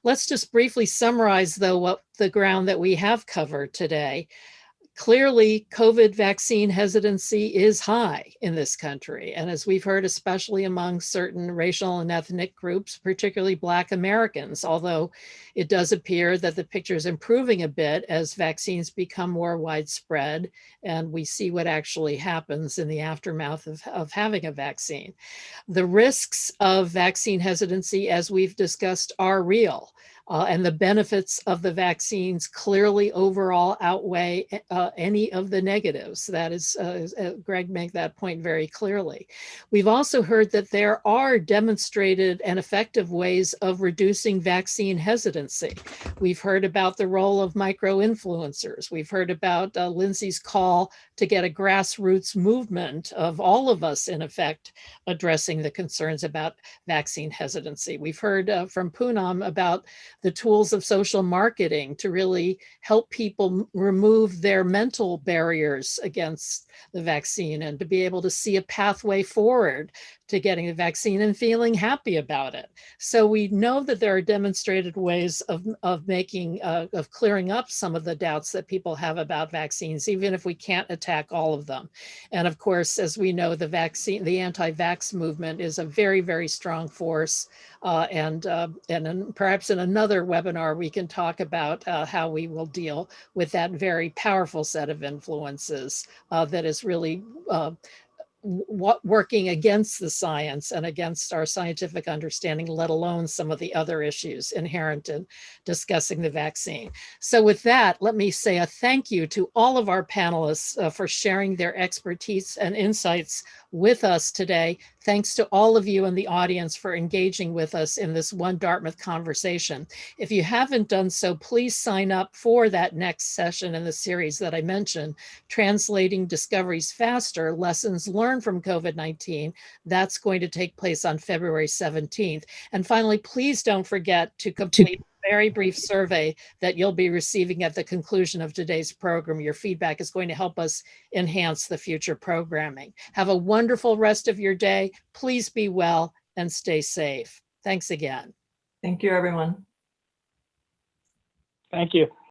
Let's just briefly summarize, though, what the ground that we have covered today. Clearly, COVID vaccine hesitancy is high in this country. And as we've heard, especially among certain racial and ethnic groups, particularly Black Americans, although it does appear that the picture is improving a bit as vaccines become more widespread and we see what actually happens in the aftermath of having a vaccine. The risks of vaccine hesitancy, as we've discussed, are real. And the benefits of the vaccines clearly overall outweigh any of the negatives. That is, Greg made that point very clearly. We've also heard that there are demonstrated and effective ways of reducing vaccine hesitancy. We've heard about the role of micro-influencers. We've heard about Lindsay's call to get a grassroots movement of all of us, in effect, addressing the concerns about vaccine hesitancy. We've heard from Poonam about the tools of social marketing to really help people remove their mental barriers against the vaccine and to be able to see a pathway forward to getting the vaccine and feeling happy about it. So we know that there are demonstrated ways of making, of clearing up some of the doubts that people have about vaccines, even if we can't attack all of them. And of course, as we know, the anti-vax movement is a very, very strong force. And perhaps in another webinar, we can talk about how we will deal with that very powerful set of influences that is really working against the science and against our scientific understanding, let alone some of the other issues inherent in discussing the vaccine. So with that, let me say a thank you to all of our panelists for sharing their expertise and insights with us today. Thanks to all of you in the audience for engaging with us in this One Dartmouth conversation. If you haven't done so, please sign up for that next session in the series that I mentioned, Translating Discoveries Faster, Lessons Learned from COVID-19. That's going to take place on February 17th. And finally, please don't forget to complete a very brief survey that you'll be receiving at the conclusion of today's program. Your feedback is going to help us enhance the future programming. Have a wonderful rest of your day. Please be well and stay safe. Thanks again. Thank you, everyone. Thank you.